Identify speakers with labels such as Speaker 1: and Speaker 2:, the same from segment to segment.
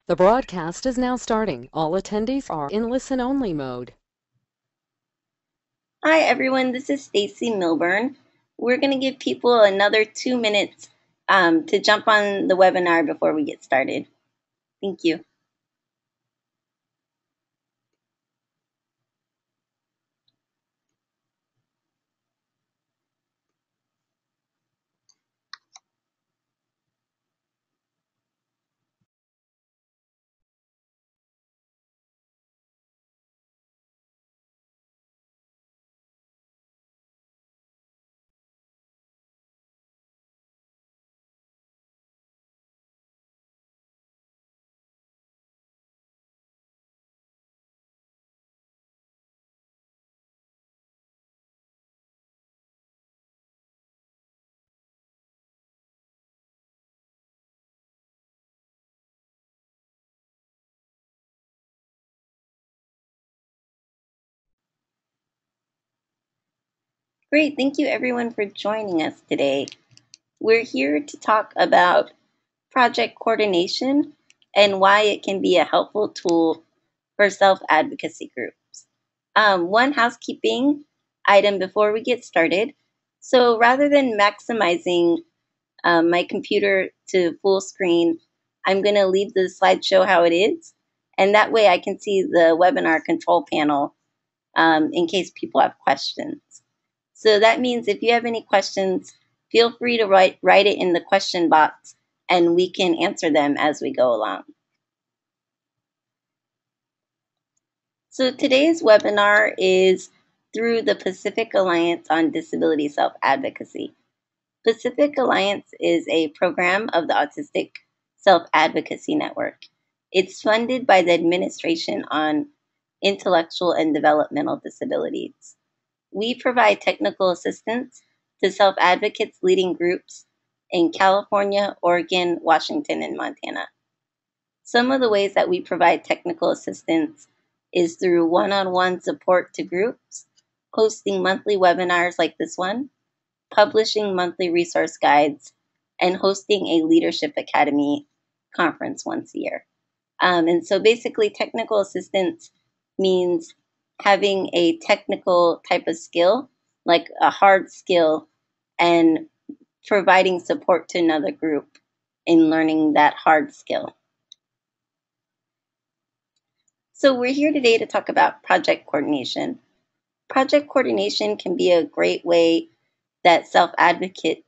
Speaker 1: The broadcast is now starting. All attendees are in listen-only mode.
Speaker 2: Hi everyone, this is Stacy Milburn. We're going to give people another 2 minutes to jump on the webinar before we get started. Thank you. Great, thank you everyone for joining us today. We're here to talk about project coordination and why it can be a helpful tool for self-advocacy groups. One housekeeping item before we get started. So rather than maximizing my computer to full screen, I'm going to leave the slideshow how it is. And that way I can see the webinar control panel in case people have questions. So that means if you have any questions, feel free to write it in the question box and we can answer them as we go along. So today's webinar is through the Pacific Alliance on Disability Self-Advocacy. Pacific Alliance is a program of the Autistic Self-Advocacy Network. It's funded by the Administration on Intellectual and Developmental Disabilities. We provide technical assistance to self-advocates leading groups in California, Oregon, Washington, and Montana. Some of the ways that we provide technical assistance is through one-on-one support to groups, hosting monthly webinars like this one, publishing monthly resource guides, and hosting a Leadership Academy conference once a year. And so basically technical assistance means having a technical type of skill, like a hard skill, and providing support to another group in learning that hard skill. So we're here today to talk about project coordination. Project coordination can be a great way that self-advocates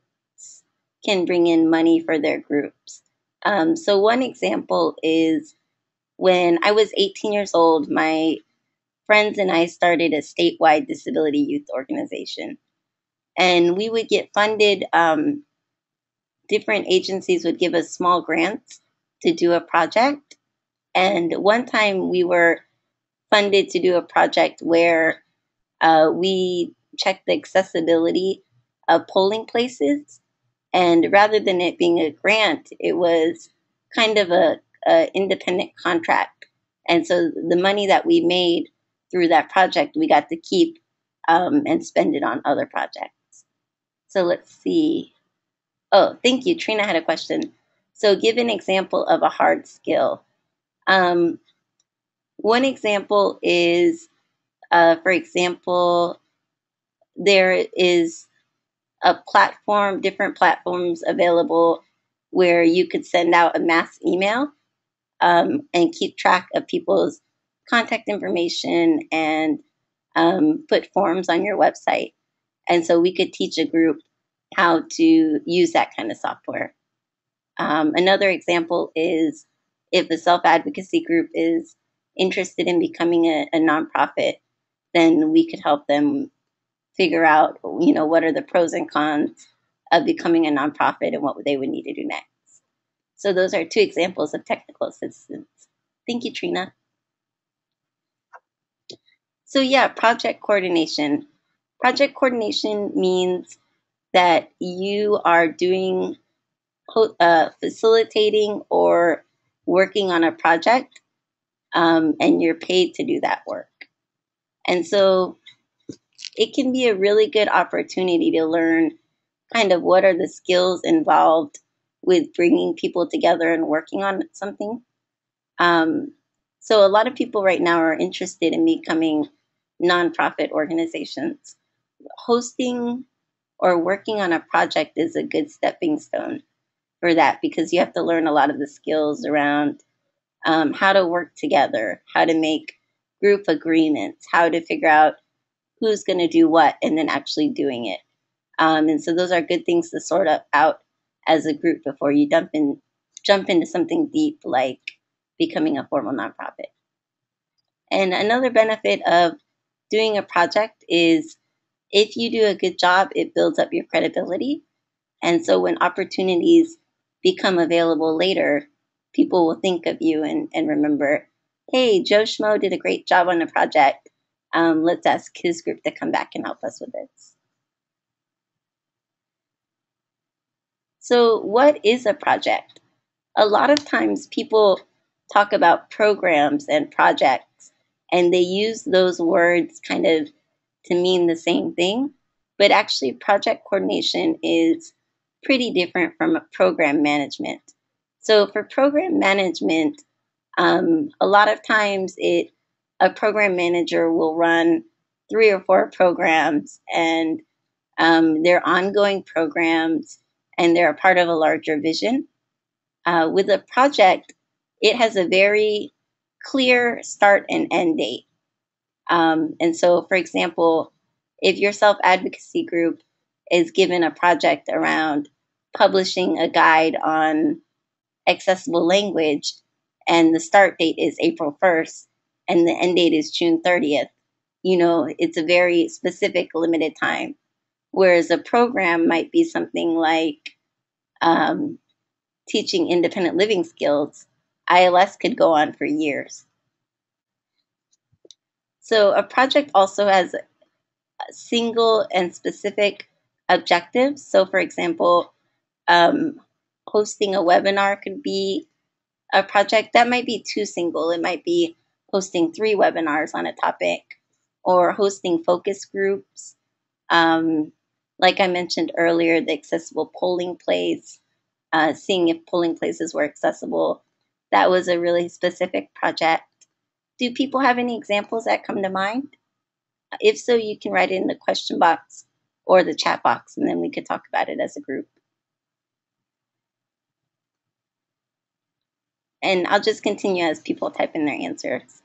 Speaker 2: can bring in money for their groups. So one example is when I was 18 years old, my friends and I started a statewide disability youth organization. And we would get funded, different agencies would give us small grants to do a project. And one time we were funded to do a project where we checked the accessibility of polling places. And rather than it being a grant, it was kind of a independent contract. And so the money that we made through that project, we got to keep and spend it on other projects. So let's see. Oh, thank you. Trina had a question. So give an example of a hard skill. One example is, for example, there is a platform, different platforms available where you could send out a mass email and keep track of people's contact information and put forms on your website. And so we could teach a group how to use that kind of software. Another example is if a self-advocacy group is interested in becoming a nonprofit, then we could help them figure out, what are the pros and cons of becoming a nonprofit and what they would need to do next. So those are two examples of technical assistance. Thank you, Trina. So yeah, project coordination. Project coordination means that you are doing, facilitating or working on a project, and you're paid to do that work. And so it can be a really good opportunity to learn kind of what are the skills involved with bringing people together and working on something. So a lot of people right now are interested in becoming nonprofit organizations. Hosting or working on a project is a good stepping stone for that, because you have to learn a lot of the skills around how to work together, how to make group agreements, how to figure out who's going to do what, and then actually doing it. And so those are good things to sort out as a group before you jump into something deep like becoming a formal nonprofit. And another benefit of doing a project is if you do a good job, it builds up your credibility. And so when opportunities become available later, people will think of you and remember, hey, Joe Schmo did a great job on the project. Let's ask his group to come back and help us with this. So, what is a project? A lot of times people talk about programs and projects, and they use those words kind of to mean the same thing. But actually, project coordination is pretty different from program management. So, for program management, a lot of times a program manager will run 3 or 4 programs, and they're ongoing programs, and they're a part of a larger vision. With a project, it has a very clear start and end date. And so, for example, if your self advocacy group is given a project around publishing a guide on accessible language, and the start date is April 1st and the end date is June 30th, it's a very specific, limited time. Whereas a program might be something like um, teaching independent living skills. ILS could go on for years. So a project also has single and specific objectives. So, for example, hosting a webinar could be a project that might be too single. It might be hosting 3 webinars on a topic, or hosting focus groups. Like I mentioned earlier, the accessible polling place, seeing if polling places were accessible. That was a really specific project. Do people have any examples that come to mind? If so, you can write it in the question box or the chat box, and then we could talk about it as a group. And I'll just continue as people type in their answers.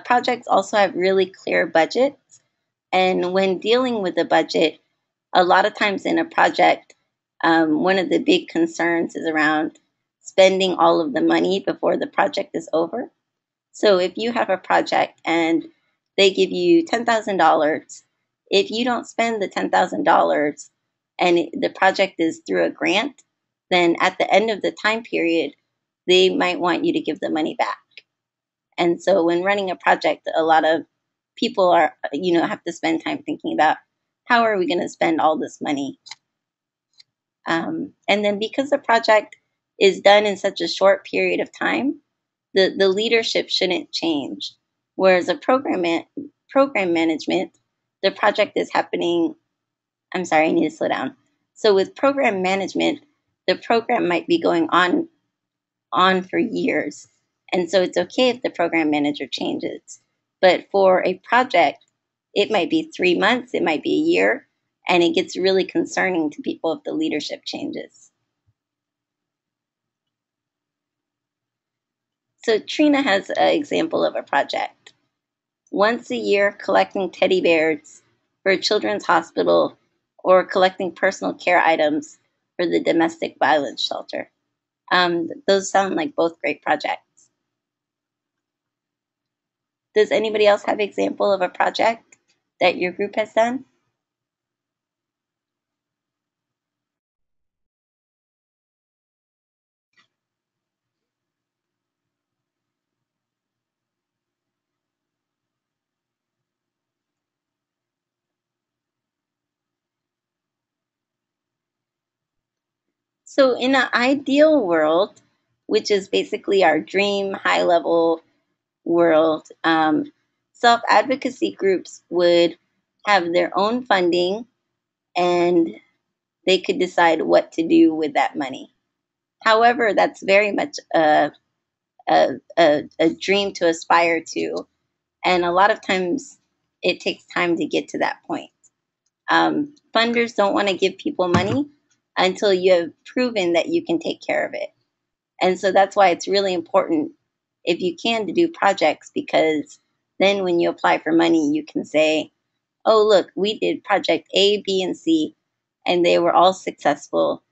Speaker 2: Projects also have really clear budgets. And when dealing with the budget, a lot of times in a project, one of the big concerns is around spending all of the money before the project is over. So if you have a project and they give you $10,000, if you don't spend the $10,000 and the project is through a grant, then at the end of the time period, they might want you to give the money back. And so when running a project, a lot of people have to spend time thinking about how are we going to spend all this money. And then because the project is done in such a short period of time, the leadership shouldn't change. Whereas a program management, the project is happening. I'm sorry, I need to slow down. So with program management, the program might be going on for years. And so it's okay if the program manager changes. But for a project, it might be 3 months, it might be a year, and it gets really concerning to people if the leadership changes. So Trina has an example of a project. Once a year, collecting teddy bears for a children's hospital, or collecting personal care items for the domestic violence shelter. Those sound like both great projects. Does anybody else have an example of a project that your group has done? So in an ideal world, which is basically our dream high-level world, self-advocacy groups would have their own funding, and they could decide what to do with that money. However, that's very much a a dream to aspire to. And a lot of times it takes time to get to that point. Funders don't want to give people money until you have proven that you can take care of it. And so that's why it's really important, if you can, to do projects, because then when you apply for money, you can say, oh, look, we did project A, B, and C, and they were all successful.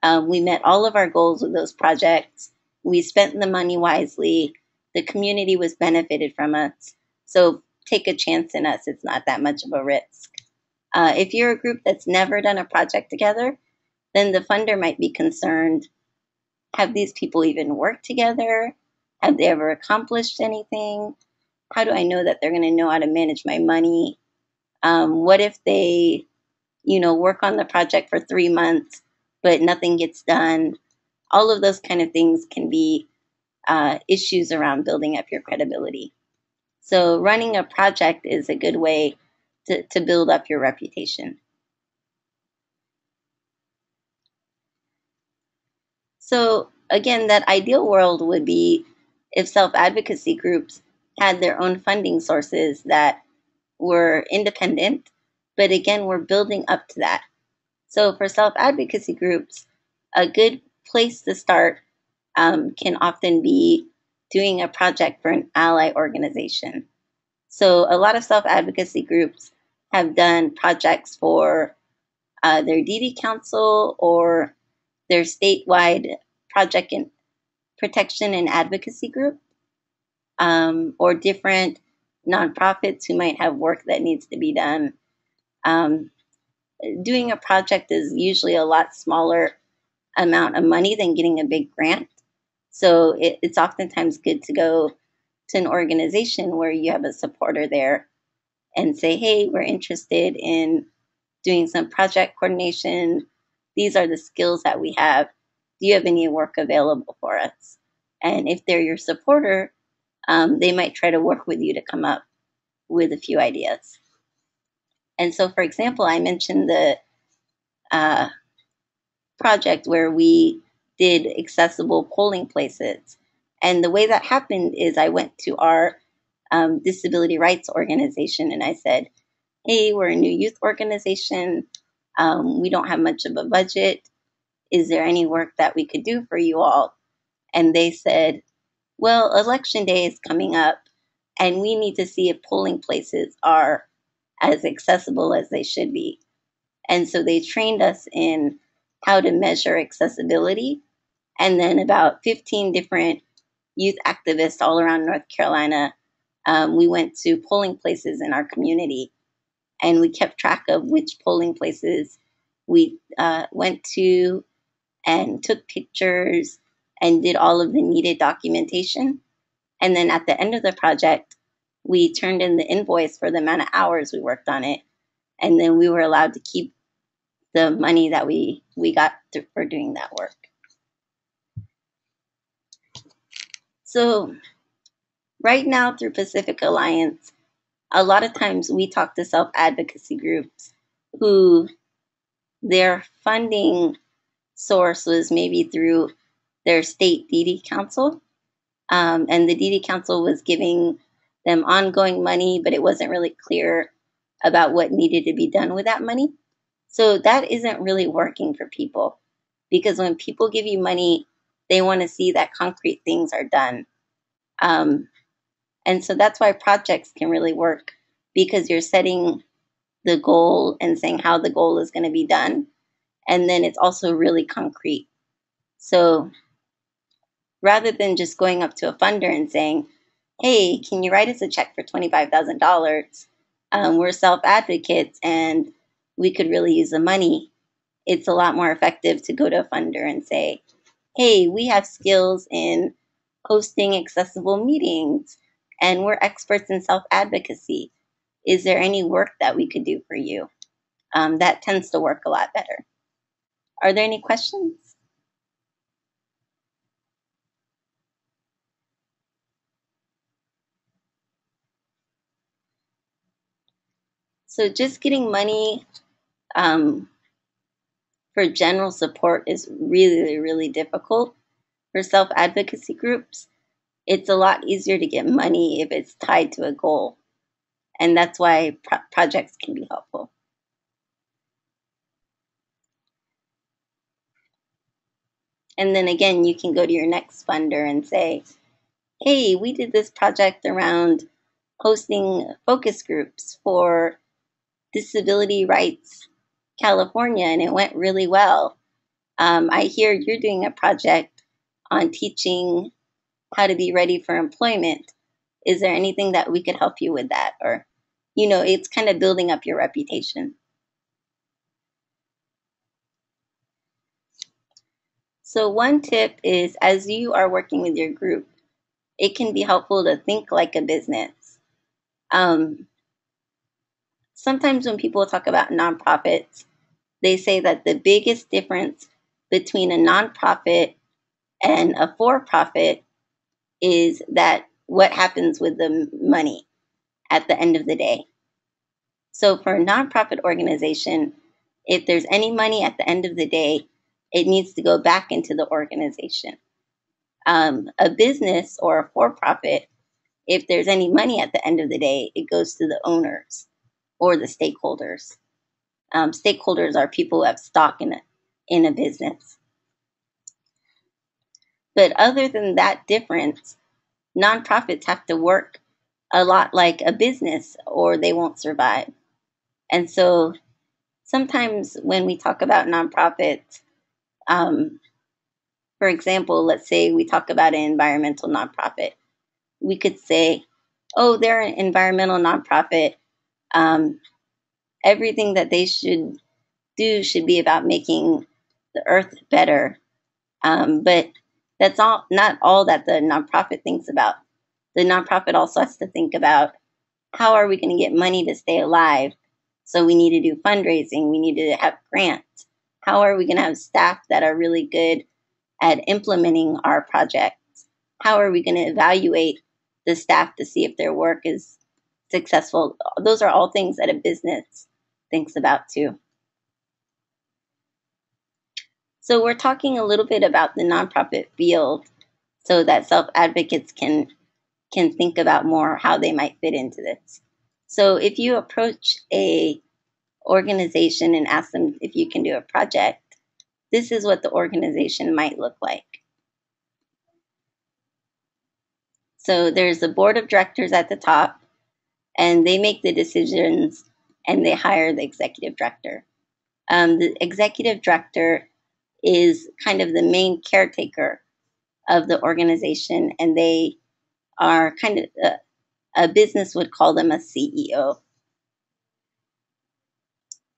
Speaker 2: We met all of our goals with those projects. We spent the money wisely. The community was benefited from us. So take a chance in us. It's not that much of a risk. If you're a group that's never done a project together, then the funder might be concerned. Have these people even worked together? Have they ever accomplished anything? How do I know that they're going to know how to manage my money? What if they, work on the project for 3 months, but nothing gets done? All of those kind of things can be issues around building up your credibility. So running a project is a good way to build up your reputation. So again, that ideal world would be if self-advocacy groups had their own funding sources that were independent, but again, we're building up to that. So for self-advocacy groups, a good place to start can often be doing a project for an ally organization. So a lot of self-advocacy groups have done projects for their DD council or their statewide project and protection and advocacy group, or different nonprofits who might have work that needs to be done. Doing a project is usually a lot smaller amount of money than getting a big grant. So it's oftentimes good to go to an organization where you have a supporter there and say, hey, we're interested in doing some project coordination. These are the skills that we have. Do you have any work available for us? And if they're your supporter, they might try to work with you to come up with a few ideas. And so, for example, I mentioned the project where we did accessible polling places. And the way that happened is I went to our disability rights organization and I said, hey, we're a new youth organization. We don't have much of a budget. Is there any work that we could do for you all? And they said, well, election day is coming up and we need to see if polling places are as accessible as they should be. And so they trained us in how to measure accessibility. And then about 15 different youth activists all around North Carolina, we went to polling places in our community and we kept track of which polling places we went to and took pictures and did all of the needed documentation. And then at the end of the project, we turned in the invoice for the amount of hours we worked on it. And then we were allowed to keep the money that we got for doing that work. So right now through Pacific Alliance, a lot of times we talk to self-advocacy groups who their funding source was maybe through their state DD council. And the DD council was giving them ongoing money, but it wasn't really clear about what needed to be done with that money. So that isn't really working for people, because when people give you money, they want to see that concrete things are done. And so that's why projects can really work, because you're setting the goal and saying how the goal is going to be done. And then it's also really concrete. So rather than just going up to a funder and saying, hey, can you write us a check for $25,000? We're self-advocates and we could really use the money. It's a lot more effective to go to a funder and say, hey, we have skills in hosting accessible meetings and we're experts in self-advocacy. Is there any work that we could do for you? That tends to work a lot better. Are there any questions? So just getting money for general support is really, really difficult for self-advocacy groups. It's a lot easier to get money if it's tied to a goal. And that's why projects can be helpful. And then again, you can go to your next funder and say, hey, we did this project around hosting focus groups for Disability Rights California, and it went really well. I hear you're doing a project on teaching how to be ready for employment. Is there anything that we could help you with that? Or, it's kind of building up your reputation. So one tip is, as you are working with your group, it can be helpful to think like a business. Sometimes when people talk about nonprofits, they say that the biggest difference between a nonprofit and a for-profit is that what happens with the money at the end of the day. So for a nonprofit organization, if there's any money at the end of the day, it needs to go back into the organization. A business or a for-profit, if there's any money at the end of the day, it goes to the owners or the stakeholders. Stakeholders are people who have stock in a business. But other than that difference, nonprofits have to work a lot like a business or they won't survive. And so sometimes when we talk about nonprofits, for example, let's say we talk about an environmental nonprofit. We could say, oh, they're an environmental nonprofit. Everything that they should do should be about making the earth better. But that's not all that the nonprofit thinks about. The nonprofit also has to think about, how are we going to get money to stay alive? So we need to do fundraising. We need to have grants. How are we going to have staff that are really good at implementing our projects? How are we going to evaluate the staff to see if their work is successful? Those are all things that a business thinks about too. So we're talking a little bit about the nonprofit field so that self-advocates can think about more how they might fit into this. So if you approach a organization and ask them if you can do a project, this is what the organization might look like. So there's a board of directors at the top, and they make the decisions and they hire the executive director. The executive director is kind of the main caretaker of the organization, and they are kind of, a business would call them a CEO.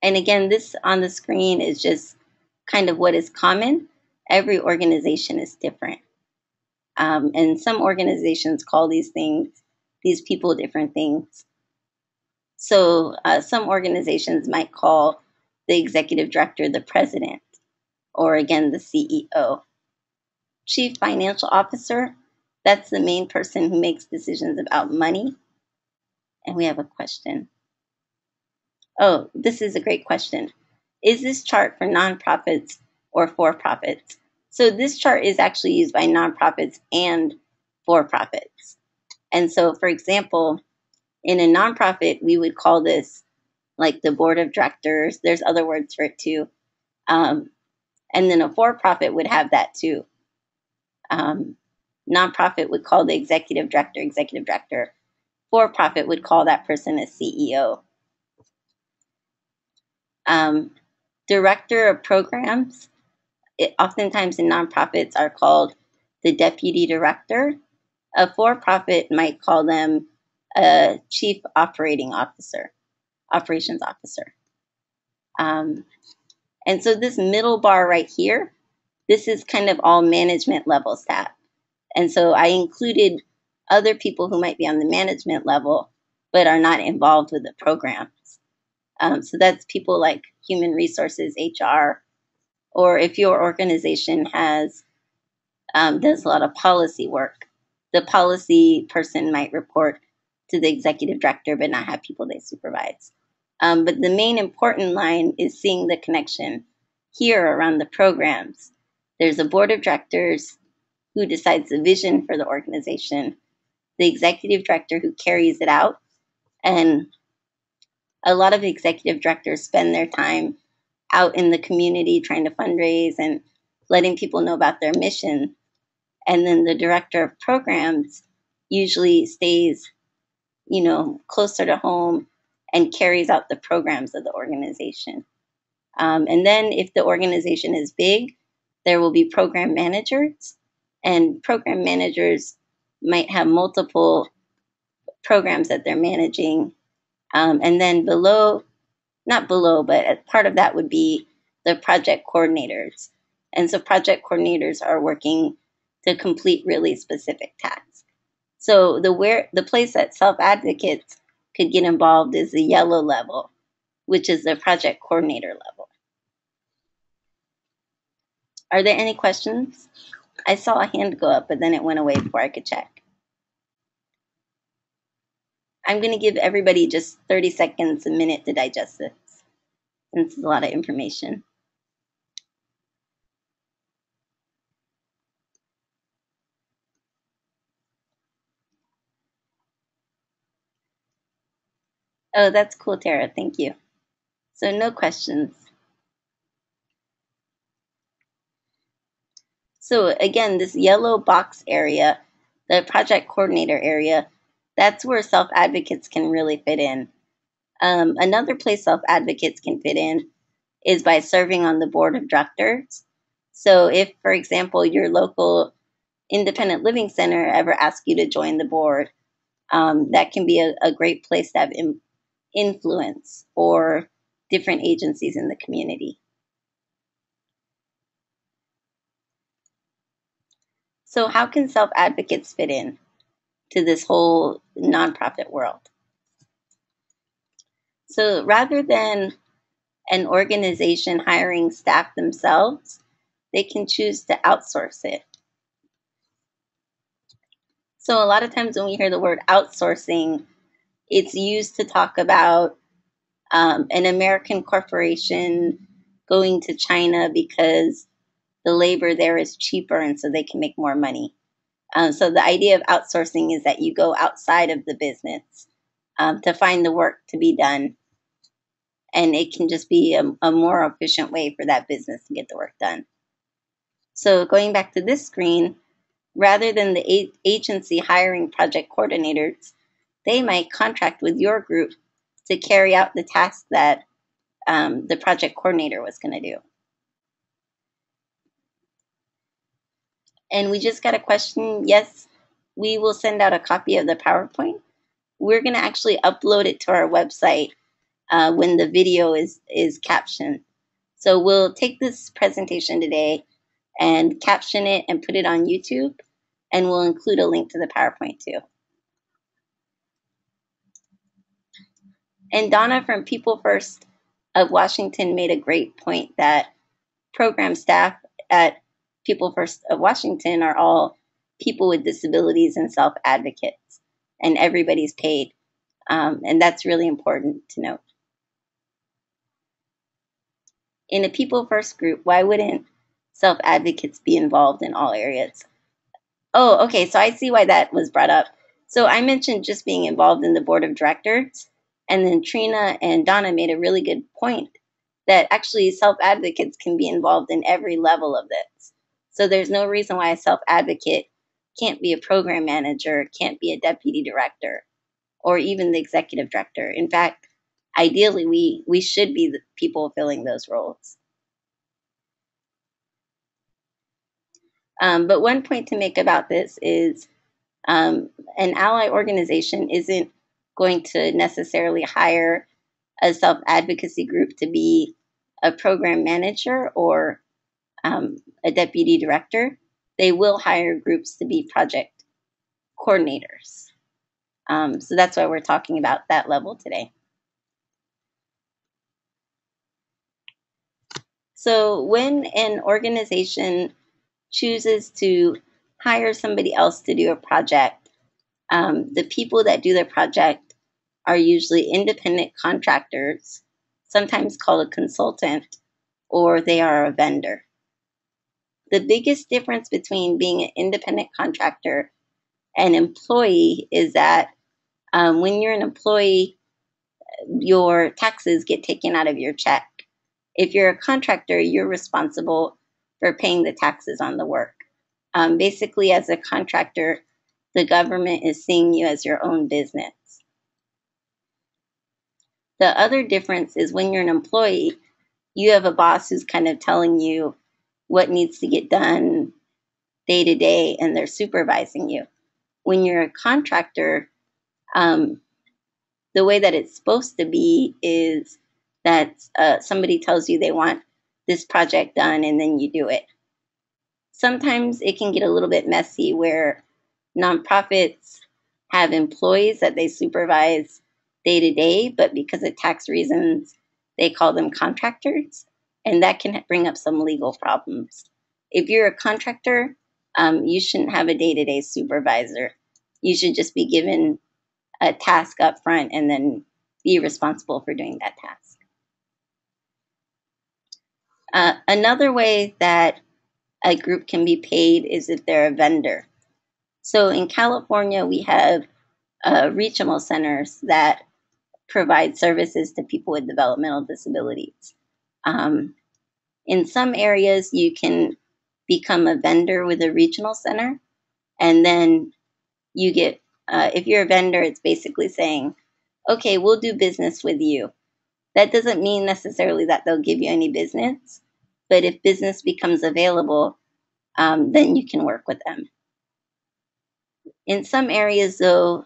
Speaker 2: And again, this on the screen is just kind of what is common. Every organization is different. And some organizations call these people, different things. So some organizations might call the executive director the president, or again, the CEO. Chief financial officer, that's the main person who makes decisions about money. And we have a question. Oh, this is a great question. Is this chart for nonprofits or for-profits? So this chart is actually used by nonprofits and for-profits. And so, for example, in a nonprofit, we would call this like the board of directors. There's other words for it too. And then a for-profit would have that too. Nonprofit would call the executive director. For-profit would call that person a CEO. Director of programs, oftentimes in nonprofits are called the deputy director. A for-profit might call them a chief operations officer. And so this middle bar right here, this is kind of all management level staff. And so I included other people who might be on the management level, but are not involved with the programs. So that's people like human resources, HR, or if your organization does a lot of policy work, the policy person might report to the executive director, but not have people they supervise. But the main important line is seeing the connection here around the programs. There's a board of directors, who decides the vision for the organization, the executive director who carries it out, and a lot of executive directors spend their time out in the community trying to fundraise and letting people know about their mission. And then the director of programs usually stays, closer to home and carries out the programs of the organization. And then if the organization is big, there will be program managers, and program managers might have multiple programs that they're managing. And then not below, but part of that would be the project coordinators. And so project coordinators are working to complete really specific tasks. So the place that self-advocates could get involved is the yellow level, which is the project coordinator level. Are there any questions? I saw a hand go up, but then it went away before I could check. I'm going to give everybody just 30 seconds, a minute to digest this, since it's a lot of information. Oh, that's cool, Tara. Thank you. So no questions. So again, this yellow box area, the project coordinator area, that's where self-advocates can really fit in. Another place self-advocates can fit in is by serving on the board of directors. So if, for example, your local independent living center ever asks you to join the board, that can be a great place to have influence or different agencies in the community. So how can self-advocates fit in to this whole nonprofit world? So rather than an organization hiring staff themselves, they can choose to outsource it. So a lot of times when we hear the word outsourcing, it's used to talk about an American corporation going to China because the labor there is cheaper and so they can make more money. So the idea of outsourcing is that you go outside of the business to find the work to be done. And it can just be a more efficient way for that business to get the work done. So going back to this screen, rather than the agency hiring project coordinators, they might contract with your group to carry out the task that the project coordinator was going to do. And we just got a question. Yes, we will send out a copy of the PowerPoint. We're going to actually upload it to our website when the video is captioned. So we'll take this presentation today and caption it and put it on YouTube, and we'll include a link to the PowerPoint too. And Donna from People First of Washington made a great point that program staff at People First of Washington are all people with disabilities and self-advocates, and everybody's paid. And that's really important to note. In a People First group, why wouldn't self-advocates be involved in all areas? Oh, okay, so I see why that was brought up. So I mentioned just being involved in the board of directors, and then Trina and Donna made a really good point that actually self-advocates can be involved in every level of this. So there's no reason why a self-advocate can't be a program manager, can't be a deputy director, or even the executive director. In fact, ideally, we should be the people filling those roles. But one point to make about this is an ally organization isn't going to necessarily hire a self-advocacy group to be a program manager or a deputy director. They will hire groups to be project coordinators. So that's why we're talking about that level today. So when an organization chooses to hire somebody else to do a project, the people that do the project are usually independent contractors, sometimes called a consultant, or they are a vendor. The biggest difference between being an independent contractor and employee is that when you're an employee, your taxes get taken out of your check. If you're a contractor, you're responsible for paying the taxes on the work. Basically, as a contractor, the government is seeing you as your own business. The other difference is when you're an employee, you have a boss who's kind of telling you what needs to get done day to day, and they're supervising you. When you're a contractor, the way that it's supposed to be is that somebody tells you they want this project done, and then you do it. Sometimes it can get a little bit messy where nonprofits have employees that they supervise day to day, but because of tax reasons, they call them contractors, and that can bring up some legal problems. If you're a contractor, you shouldn't have a day to day supervisor. You should just be given a task up front and then be responsible for doing that task. Another way that a group can be paid is if they're a vendor. So in California, we have regional centers that provide services to people with developmental disabilities. In some areas, you can become a vendor with a regional center, and then you get, if you're a vendor, it's basically saying, okay, we'll do business with you. That doesn't mean necessarily that they'll give you any business, but if business becomes available, then you can work with them. In some areas, though,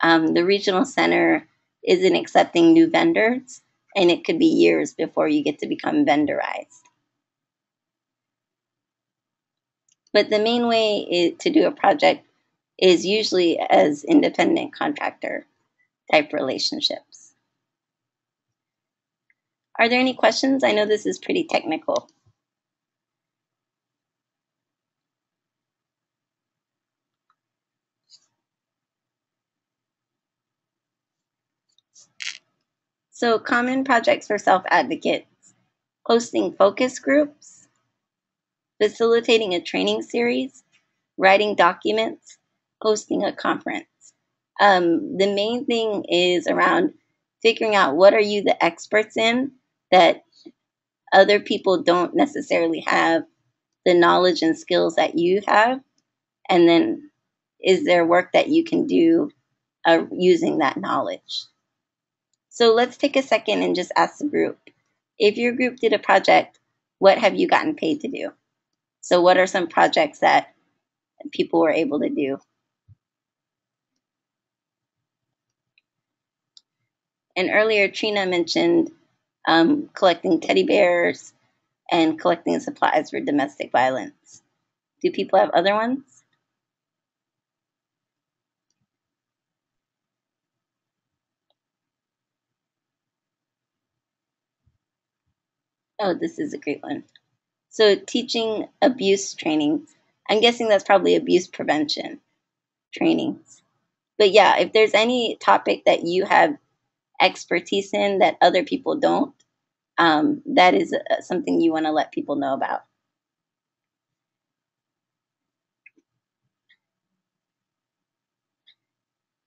Speaker 2: the regional center isn't accepting new vendors, and it could be years before you get to become vendorized. But the main way to do a project is usually as independent contractor type relationships. Are there any questions? I know this is pretty technical. So common projects for self-advocates: hosting focus groups, facilitating a training series, writing documents, hosting a conference. The main thing is around figuring out what are you the experts in that other people don't necessarily have the knowledge and skills that you have, and then is there work that you can do using that knowledge. So let's take a second and just ask the group, if your group did a project, what have you gotten paid to do? So what are some projects that people were able to do? And earlier, Trina mentioned collecting teddy bears and collecting supplies for domestic violence. Do people have other ones? Oh, this is a great one. So teaching abuse trainings. I'm guessing that's probably abuse prevention trainings. But yeah, if there's any topic that you have expertise in that other people don't, that is something you want to let people know about.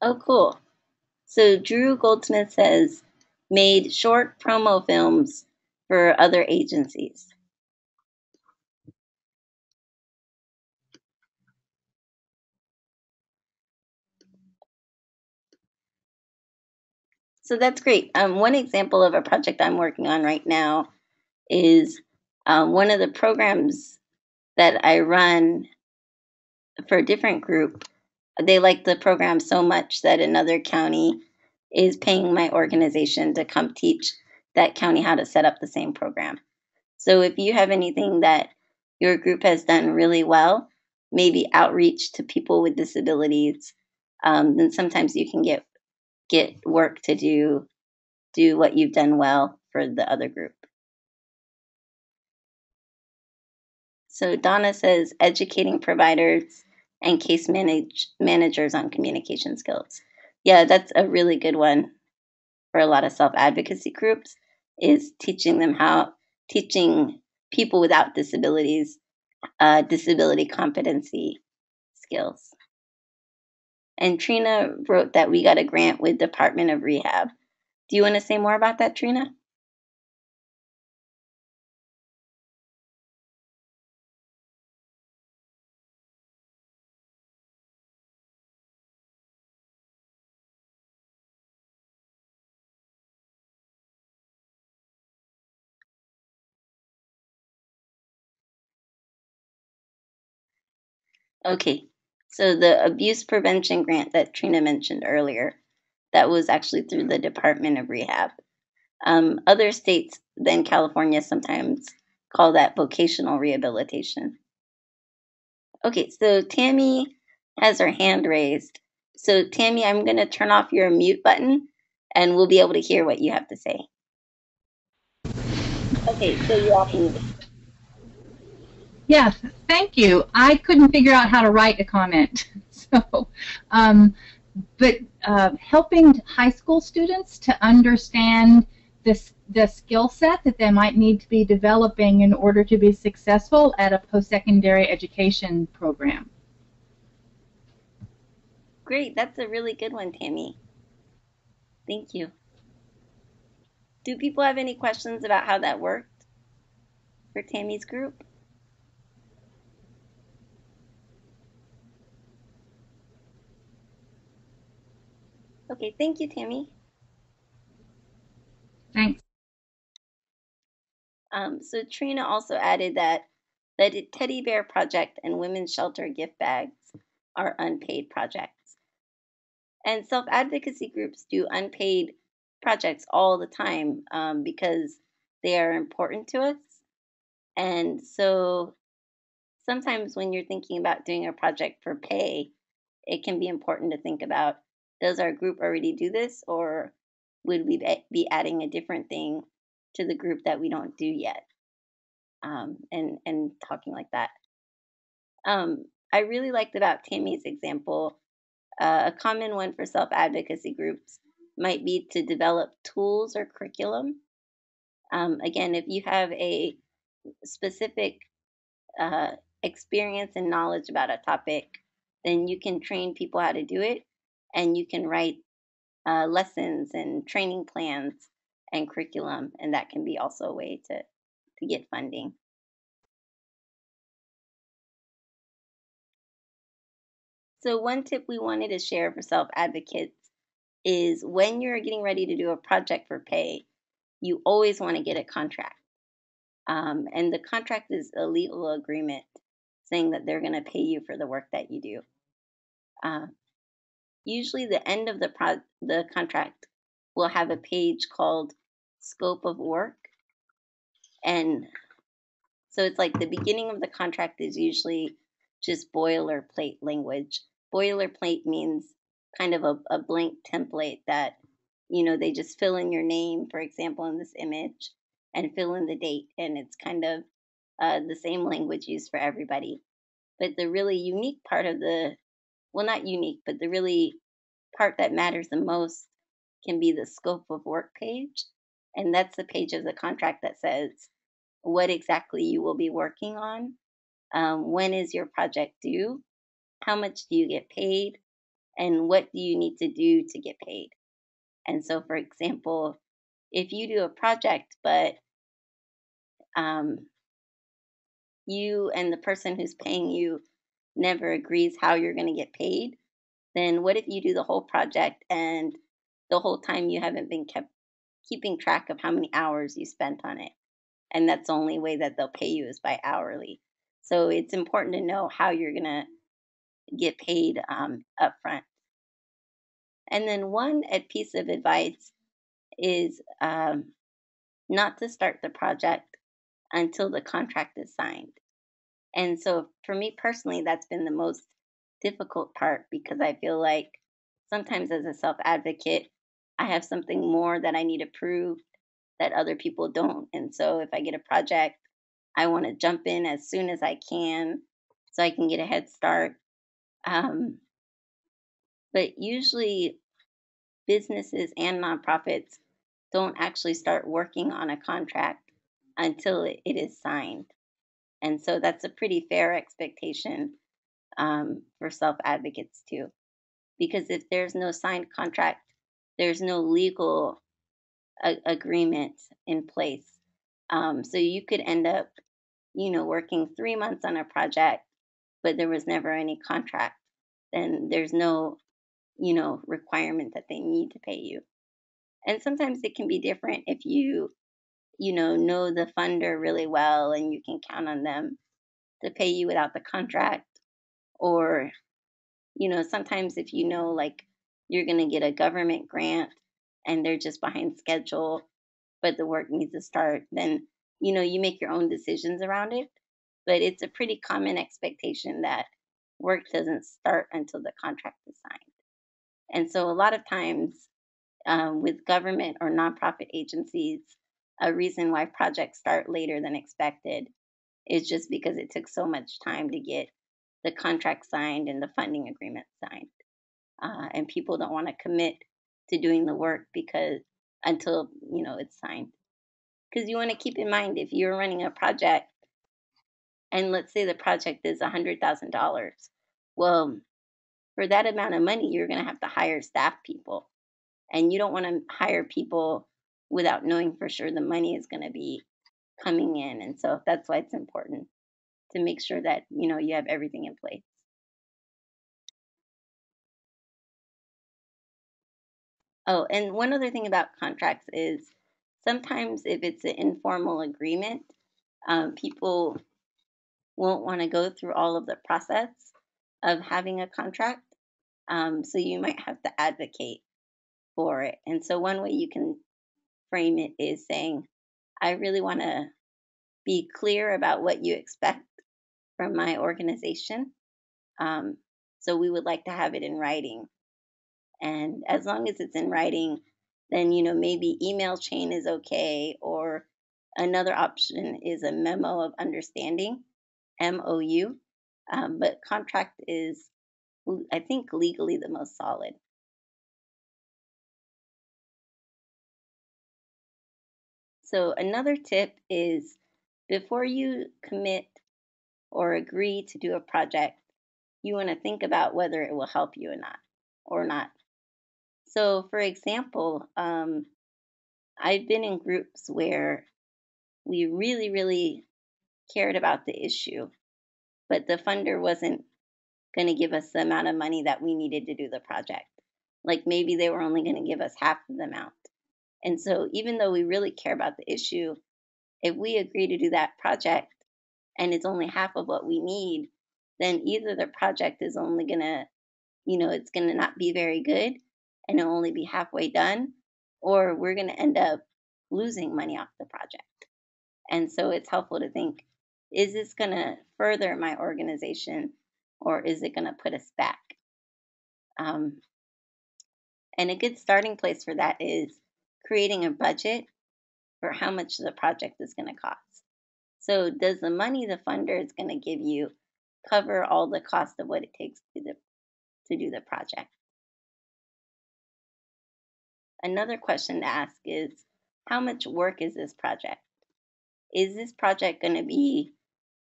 Speaker 2: Oh, cool. So Drew Goldsmith says, made short promo films for other agencies. So that's great. One example of a project I'm working on right now is one of the programs that I run for a different group. They like the program so much that another county is paying my organization to come teach that county how to set up the same program. So if you have anything that your group has done really well, maybe outreach to people with disabilities, then sometimes you can get work to do what you've done well for the other group. So Donna says educating providers and case managers on communication skills. Yeah, that's a really good one for a lot of self-advocacy groups, is teaching people without disabilities disability competency skills. And Trina wrote that we got a grant with Department of Rehab. Do you want to say more about that, Trina? Okay. So the abuse prevention grant that Trina mentioned earlier, that was actually through the Department of Rehab. Other states than California sometimes call that vocational rehabilitation. Okay, so Tammy has her hand raised. So Tammy, I'm going to turn off your mute button and we'll be able to hear what you have to say. Okay, so you're off mute.
Speaker 3: Yes, thank you. I couldn't figure out how to write a comment. So, helping high school students to understand the skill set that they might need to be developing in order to be successful at a post-secondary education program.
Speaker 2: Great, that's a really good one, Tammy. Thank you. Do people have any questions about how that worked for Tammy's group? Okay, thank you, Tammy.
Speaker 3: Thanks.
Speaker 2: So Trina also added that the Teddy Bear Project and Women's Shelter gift bags are unpaid projects. And self-advocacy groups do unpaid projects all the time because they are important to us. And so sometimes when you're thinking about doing a project for pay, it can be important to think about, does our group already do this, or would we be adding a different thing to the group that we don't do yet? And talking like that. I really liked about Tammy's example. A common one for self-advocacy groups might be to develop tools or curriculum. Again, if you have a specific uh, experience and knowledge about a topic, then you can train people how to do it, and you can write lessons and training plans and curriculum, and that can be also a way to get funding. So one tip we wanted to share for self-advocates is when you're getting ready to do a project for pay, you always want to get a contract. And the contract is a legal agreement saying that they're going to pay you for the work that you do. Uh, Usually, the end of the contract will have a page called Scope of Work. And so it's like the beginning of the contract is usually just boilerplate language. Boilerplate means kind of a blank template that, they just fill in your name, for example, in this image, and fill in the date. And it's kind of the same language used for everybody. But the really unique part of well, not unique, but the really part that matters the most can be the scope of work page. And that's the page of the contract that says what exactly you will be working on, when is your project due, how much do you get paid, and what do you need to do to get paid. And so, for example, if you do a project, but um, you and the person who's paying you never agrees how you're going to get paid, then what if you do the whole project and the whole time you haven't been keeping track of how many hours you spent on it? And that's the only way that they'll pay you is by hourly. So it's important to know how you're going to get paid upfront. And then one piece of advice is not to start the project until the contract is signed. And so for me personally, that's been the most difficult part because I feel like sometimes as a self advocate, I have something more that I need to prove that other people don't. And so if I get a project, I want to jump in as soon as I can so I can get a head start. Um, but usually, businesses and nonprofits don't actually start working on a contract until it is signed. And so that's a pretty fair expectation for self-advocates too. Because if there's no signed contract, there's no legal agreement in place. So you could end up, working 3 months on a project, but there was never any contract. Then there's no, requirement that they need to pay you. And sometimes it can be different if you know the funder really well and you can count on them to pay you without the contract. Or, sometimes if like you're going to get a government grant and they're just behind schedule, but the work needs to start, then, you make your own decisions around it. But it's a pretty common expectation that work doesn't start until the contract is signed. And so a lot of times with government or nonprofit agencies, a reason why projects start later than expected is just because it took so much time to get the contract signed and the funding agreement signed. And people don't want to commit to doing the work because until it's signed. Because you want to keep in mind, if you're running a project and let's say the project is $100,000, well, for that amount of money, you're going to have to hire staff people. And you don't want to hire people without knowing for sure the money is going to be coming in. And so that's why it's important to make sure that, you have everything in place. Oh, and one other thing about contracts is sometimes if it's an informal agreement, people won't want to go through all of the process of having a contract. So you might have to advocate for it. And so one way you can frame it is saying, I really want to be clear about what you expect from my organization. So we would like to have it in writing. And as long as it's in writing, then, maybe email chain is okay. Or another option is a memo of understanding, MOU. But contract is, I think, legally the most solid. So another tip is before you commit or agree to do a project, you want to think about whether it will help you or not. So, for example, I've been in groups where we really, really cared about the issue, but the funder wasn't going to give us the amount of money that we needed to do the project. Like maybe they were only going to give us half of the amount. And so, even though we really care about the issue, if we agree to do that project and it's only half of what we need, then either the project is only going to, it's going to not be very good and it'll only be halfway done, or we're going to end up losing money off the project. And so it's helpful to think, is this going to further my organization or is it going to put us back? And a good starting place for that is creating a budget for how much the project is going to cost. So does the money the funder is going to give you cover all the cost of what it takes to do the project? Another question to ask is, how much work is this project? Is this project going to be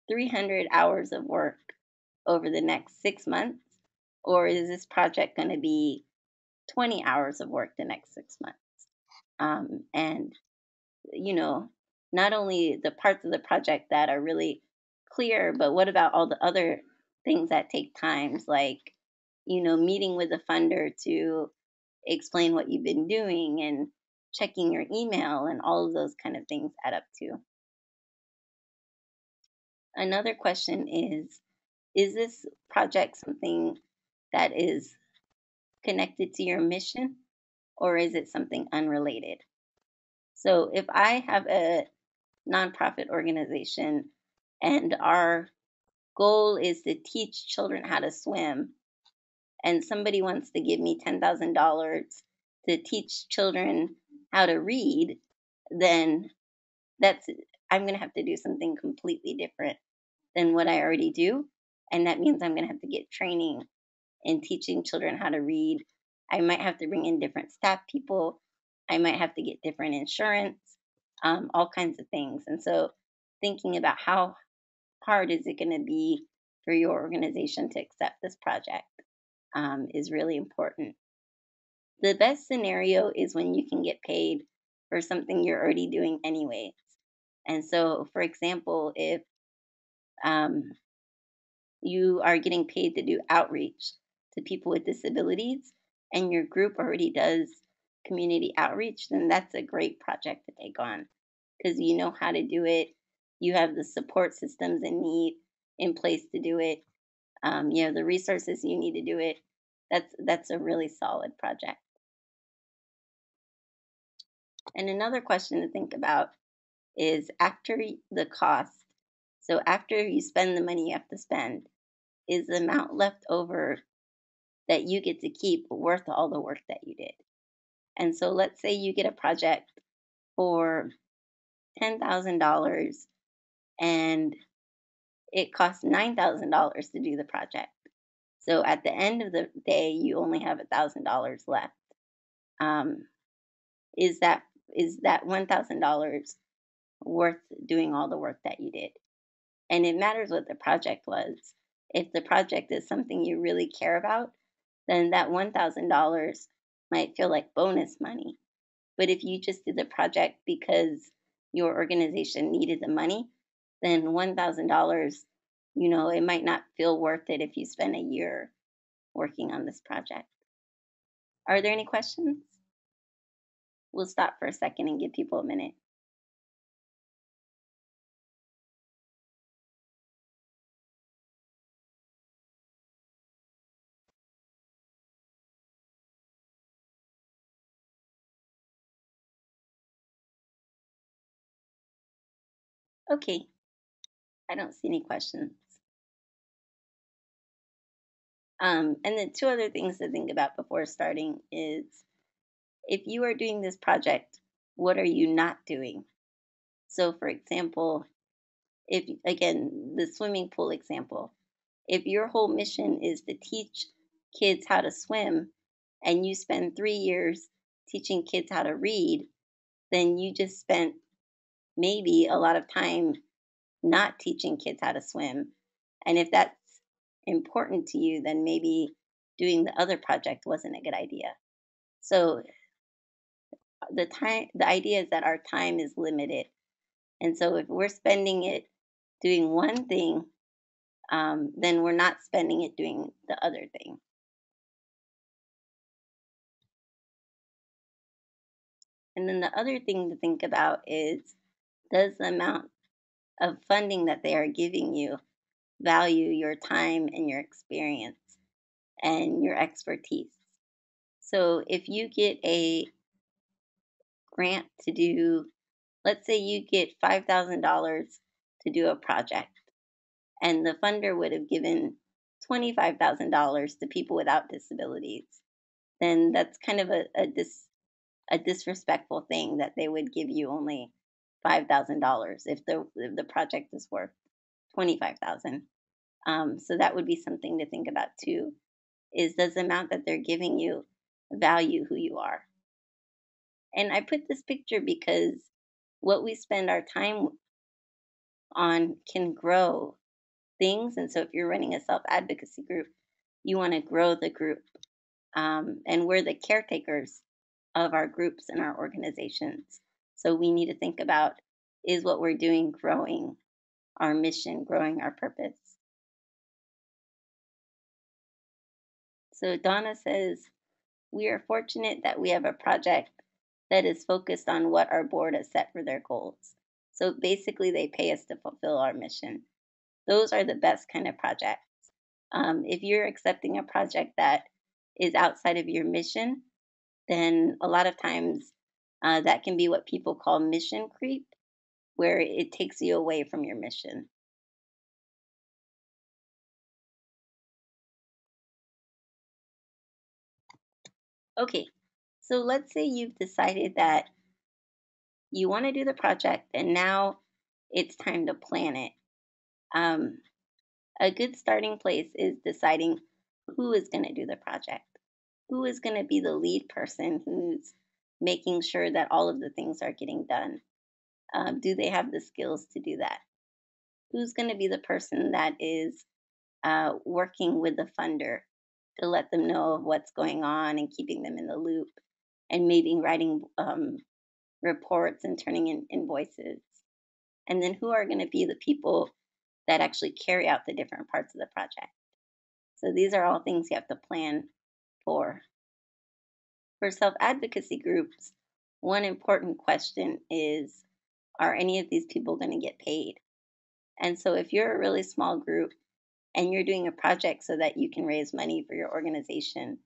Speaker 2: 300 hours of work over the next 6 months? Or is this project going to be 20 hours of work the next 6 months? And, not only the parts of the project that are really clear, but what about all the other things that take times, like, meeting with the funder to explain what you've been doing and checking your email and all of those kind of things add up too. Another question is this project something that is connected to your mission or is it something unrelated? So if I have a nonprofit organization and our goal is to teach children how to swim, and somebody wants to give me $10,000 to teach children how to read, then that's I'm going to have to do something completely different than what I already do. And that means I'm going to have to get training in teaching children how to read. I might have to bring in different staff people. I might have to get different insurance, all kinds of things. And so thinking about how hard is it going to be for your organization to accept this project is really important. The best scenario is when you can get paid for something you're already doing anyways. And so, for example, if um, you are getting paid to do outreach to people with disabilities and your group already does community outreach, then that's a great project to take on because you know how to do it. You have the support systems in place to do it. You have the resources you need to do it. That's a really solid project. And another question to think about is after the cost. So after you spend the money you have to spend, is the amount left over that you get to keep worth all the work that you did? And so let's say you get a project for $10,000 and it costs $9,000 to do the project. So at the end of the day, you only have $1,000 left. Um, is that $1,000 worth doing all the work that you did? And it matters what the project was. If the project is something you really care about, then that $1,000 might feel like bonus money. But if you just did the project because your organization needed the money, then $1,000, it might not feel worth it if you spend a year working on this project. Are there any questions? We'll stop for a second and give people a minute. Okay, I don't see any questions. And then two other things to think about before starting is if you are doing this project, what are you not doing? So, for example, if again, the swimming pool example, if your whole mission is to teach kids how to swim and you spend 3 years teaching kids how to read, then you just spent maybe a lot of time not teaching kids how to swim. And if that's important to you, then maybe doing the other project wasn't a good idea. So the idea is that our time is limited. And so if we're spending it doing one thing, then we're not spending it doing the other thing. And then the other thing to think about is, does the amount of funding that they are giving you value your time and your experience and your expertise? So if you get a grant to do, let's say you get $5,000 to do a project, and the funder would have given $25,000 to people without disabilities, then that's kind of a disrespectful thing that they would give you only $5,000 if the project is worth 25,000. So that would be something to think about too. Is does the amount that they're giving you value who you are? And I put this picture because what we spend our time on can grow things. And so if you're running a self advocacy group, you want to grow the group. And we're the caretakers of our groups and our organizations. So we need to think about, is what we're doing growing our mission, growing our purpose? So Donna says, we are fortunate that we have a project that is focused on what our board has set for their goals. So basically, they pay us to fulfill our mission. Those are the best kind of projects. If you're accepting a project that is outside of your mission, then a lot of times that can be what people call mission creep, where it takes you away from your mission. Okay, so let's say you've decided that you want to do the project and now it's time to plan it. Um, a good starting place is deciding who is going to do the project, who is going to be the lead person who's making sure that all of the things are getting done. Do they have the skills to do that? who's going to be the person that is working with the funder to let them know of what's going on and keeping them in the loop, and maybe writing reports and turning in invoices. And then who are going to be the people that actually carry out the different parts of the project. So these are all things you have to plan for. For self-advocacy groups, one important question is, are any of these people going to get paid? And so if you're a really small group and you're doing a project so that you can raise money for your organization,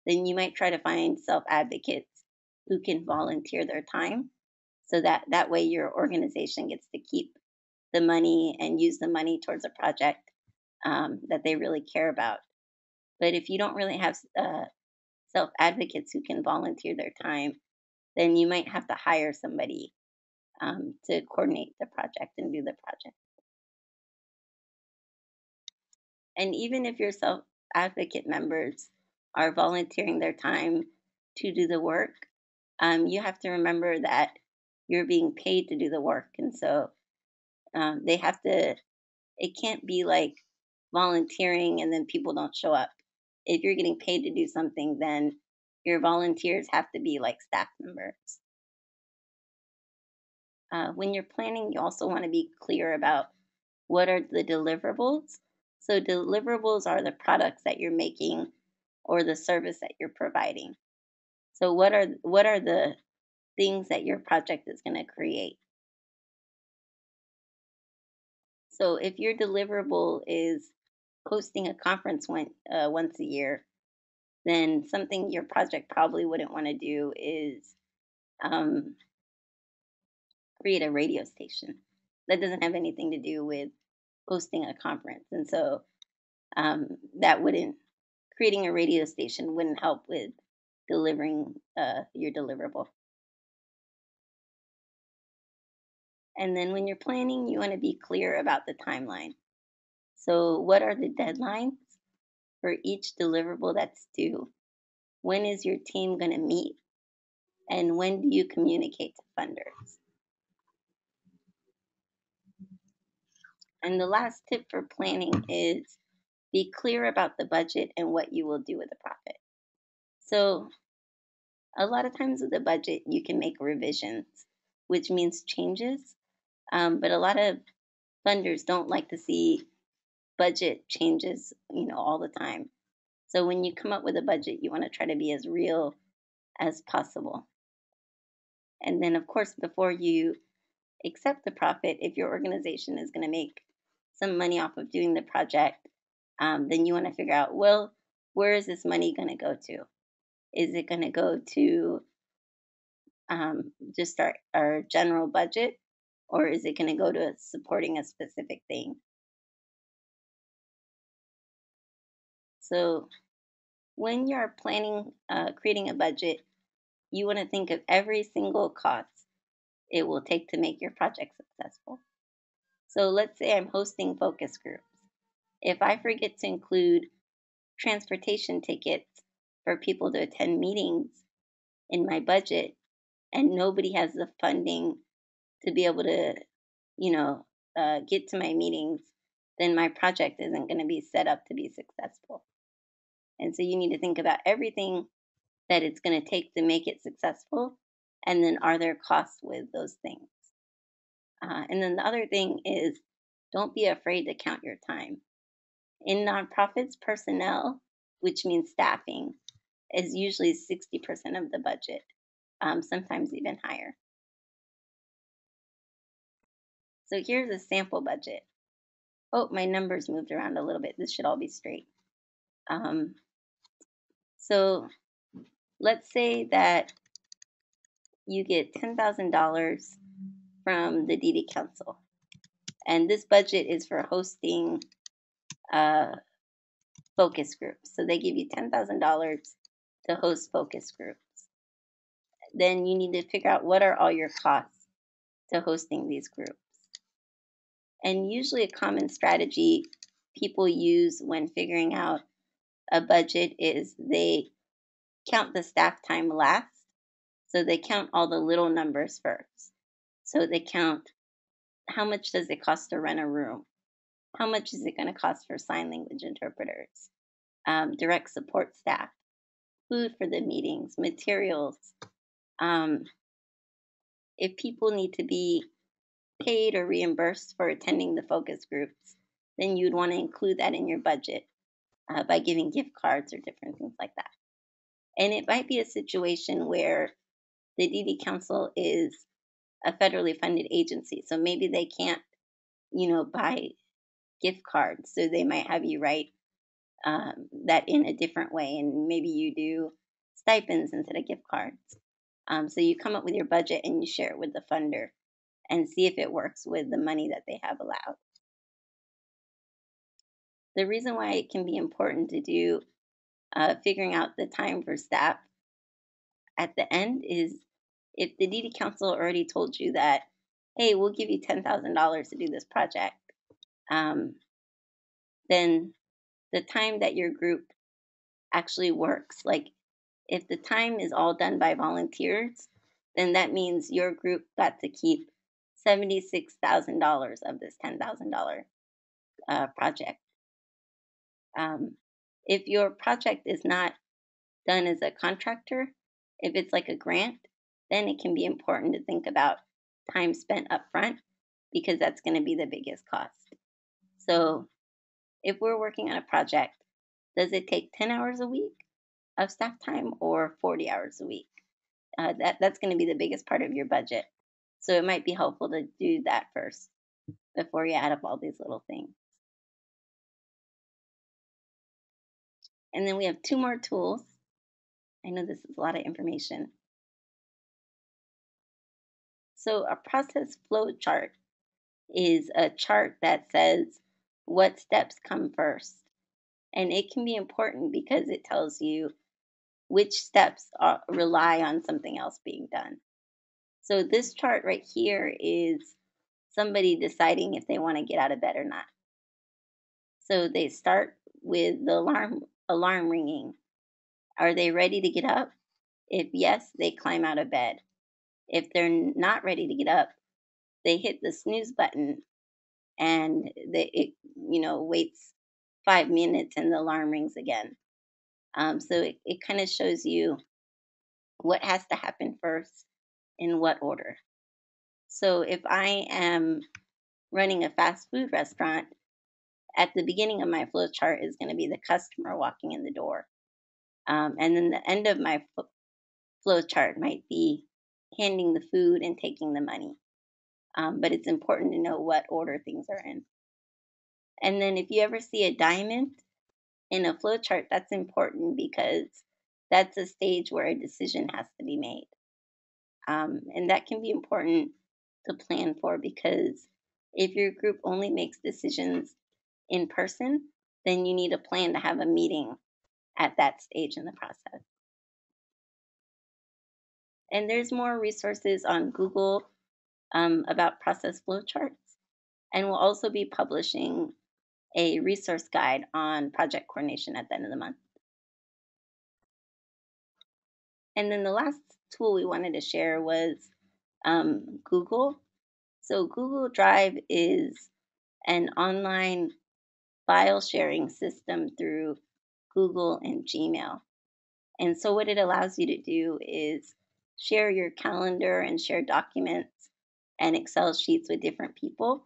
Speaker 2: then you might try to find self-advocates who can volunteer their time, so that way your organization gets to keep the money and use the money towards a project that they really care about. But if you don't really have self-advocates who can volunteer their time, then you might have to hire somebody to coordinate the project and do the project. And even if your self-advocate members are volunteering their time to do the work, you have to remember that you're being paid to do the work. And so they have to, it can't be like volunteering and then people don't show up. If you're getting paid to do something, then your volunteers have to be like staff members. When you're planning, you also want to be clear about what are the deliverables. So deliverables are the products that you're making or the service that you're providing. So what are the things that your project is going to create? So if your deliverable is hosting a conference once a year, then something your project probably wouldn't want to do is um, create a radio station. That doesn't have anything to do with hosting a conference. And so that wouldn't, creating a radio station wouldn't help with delivering your deliverable. And then when you're planning, you want to be clear about the timeline. So what are the deadlines for each deliverable that's due? When is your team going to meet? And when do you communicate to funders? And the last tip for planning is be clear about the budget and what you will do with the profit. So a lot of times with the budget, you can make revisions, which means changes. But a lot of funders don't like to see budget changes, all the time. So when you come up with a budget, you want to try to be as real as possible. And then, of course, before you accept the profit, if your organization is going to make some money off of doing the project, then you want to figure out, well, where is this money going to go to? Is it going to go to just our general budget, or is it going to go to supporting a specific thing? So when you're planning, creating a budget, you want to think of every single cost it will take to make your project successful. So let's say I'm hosting focus groups. If I forget to include transportation tickets for people to attend meetings in my budget, and nobody has the funding to be able to, get to my meetings, then my project isn't going to be set up to be successful. And so you need to think about everything that it's going to take to make it successful, and then are there costs with those things? And then the other thing is, don't be afraid to count your time. In nonprofits, personnel, which means staffing, is usually 60% of the budget, sometimes even higher. So here's a sample budget. Oh, my numbers moved around a little bit. This should all be straight. So let's say that you get $10,000 from the DD Council. And this budget is for hosting focus groups. So they give you $10,000 to host focus groups. Then you need to figure out what are all your costs to hosting these groups. And usually a common strategy people use when figuring out a budget is they count the staff time last. So they count all the little numbers first. So they count how much does it cost to rent a room? How much is it going to cost for sign language interpreters, direct support staff, food for the meetings, materials? Um, if people need to be paid or reimbursed for attending the focus groups, then you'd want to include that in your budget by giving gift cards or different things like that. And it might be a situation where the DD Council is a federally funded agency, so maybe they can't, buy gift cards. So they might have you write that in a different way, and maybe you do stipends instead of gift cards. So you come up with your budget and you share it with the funder and see if it works with the money that they have allowed. The reason why it can be important to do figuring out the time for staff at the end is if the DD Council already told you that, hey, we'll give you $10,000 to do this project, then the time that your group actually works, like if the time is all done by volunteers, then that means your group got to keep $76,000 of this $10,000 project. If your project is not done as a contractor, if it's like a grant, then it can be important to think about time spent up front because that's going to be the biggest cost. So if we're working on a project, does it take 10 hours a week of staff time or 40 hours a week? That's going to be the biggest part of your budget. So it might be helpful to do that first before you add up all these little things. And then we have 2 more tools. I know this is a lot of information. So a process flow chart is a chart that says what steps come first. And it can be important because it tells you which steps rely on something else being done. So this chart right here is somebody deciding if they want to get out of bed or not. So they start with the alarm ringing. Are they ready to get up? If yes, they climb out of bed. If they're not ready to get up, they hit the snooze button and it waits 5 minutes and the alarm rings again. So it kind of shows you what has to happen first in what order. So if I am running a fast food restaurant, at the beginning of my flow chart is going to be the customer walking in the door. And then the end of my flow chart might be handing the food and taking the money. But it's important to know what order things are in. And then if you ever see a diamond in a flow chart, that's important because that's a stage where a decision has to be made. And that can be important to plan for because if your group only makes decisions in person, then you need a plan to have a meeting at that stage in the process. And there's more resources on Google about process flowcharts. And we'll also be publishing a resource guide on project coordination at the end of the month. And then the last tool we wanted to share was Google. So Google Drive is an online file sharing system through Google and Gmail. And so what it allows you to do is share your calendar and share documents and Excel sheets with different people.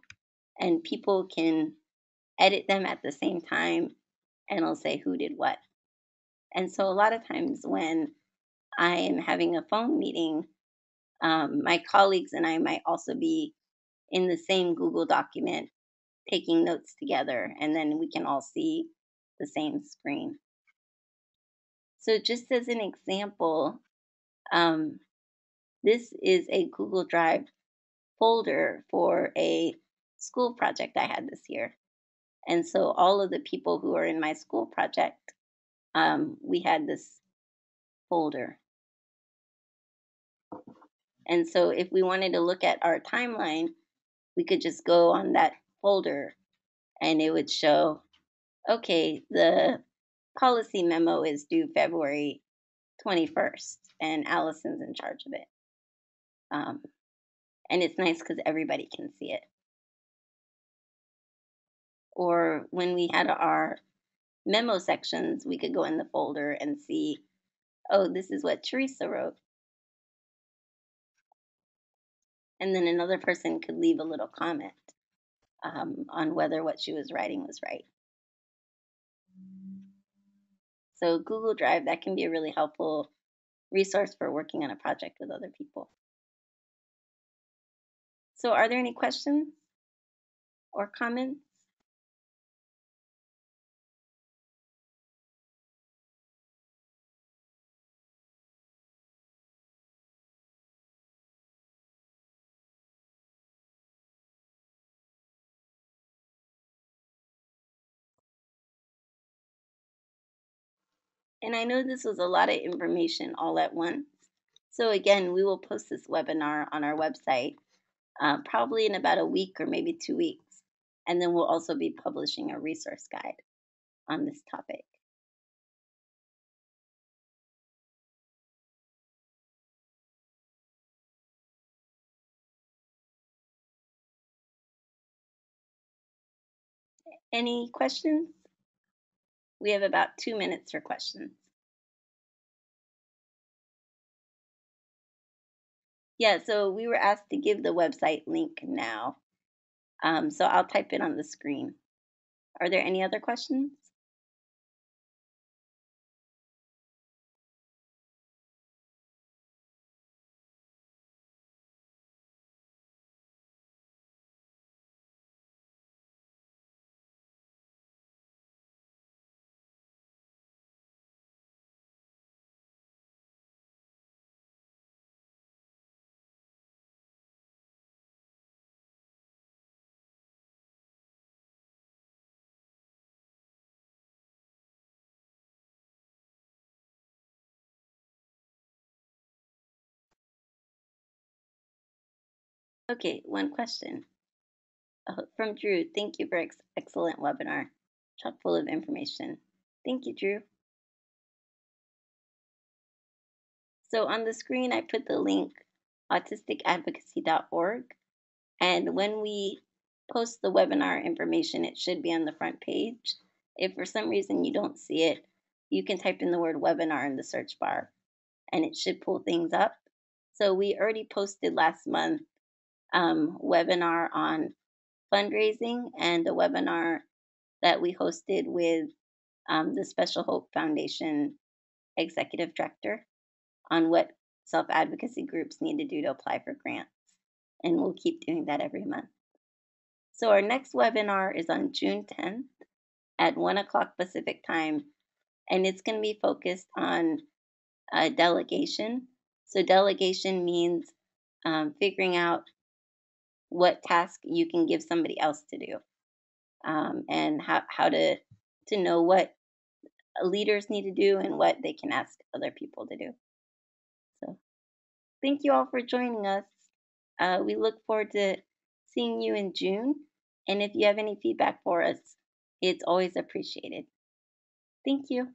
Speaker 2: And people can edit them at the same time and it'll say who did what. And so a lot of times when I am having a phone meeting, my colleagues and I might also be in the same Google document taking notes together, and then we can all see the same screen. So just as an example, this is a Google Drive folder for a school project I had this year. And so all of the people who are in my school project, we had this folder. And so if we wanted to look at our timeline, we could just go on that folder and it would show, okay, the policy memo is due February 21st and Allison's in charge of it. And it's nice because everybody can see it. Or when we had our memo sections, we could go in the folder and see, oh, this is what Teresa wrote. And then another person could leave a little comment on whether what she was writing was right. So Google Drive, that can be a really helpful resource for working on a project with other people. So are there any questions or comments? And I know this was a lot of information all at once. So again, we will post this webinar on our website probably in about a week or maybe 2 weeks. And then we'll also be publishing a resource guide on this topic. Any questions? We have about 2 minutes for questions. Yeah, so we were asked to give the website link now. So I'll type it on the screen. Are there any other questions? Okay, one question from Drew. Thank you for excellent webinar, chock full of information. Thank you, Drew. So on the screen, I put the link autisticadvocacy.org. And when we post the webinar information, it should be on the front page. If for some reason you don't see it, you can type in the word webinar in the search bar and it should pull things up. So we already posted last month webinar on fundraising and a webinar that we hosted with the Special Hope Foundation executive director on what self-advocacy groups need to do to apply for grants. And we'll keep doing that every month. So our next webinar is on June 10th at 1 o'clock Pacific time, and it's going to be focused on delegation. So delegation means figuring out what task you can give somebody else to do, and how to know what leaders need to do and what they can ask other people to do. So thank you all for joining us. We look forward to seeing you in June. And if you have any feedback for us, it's always appreciated. Thank you.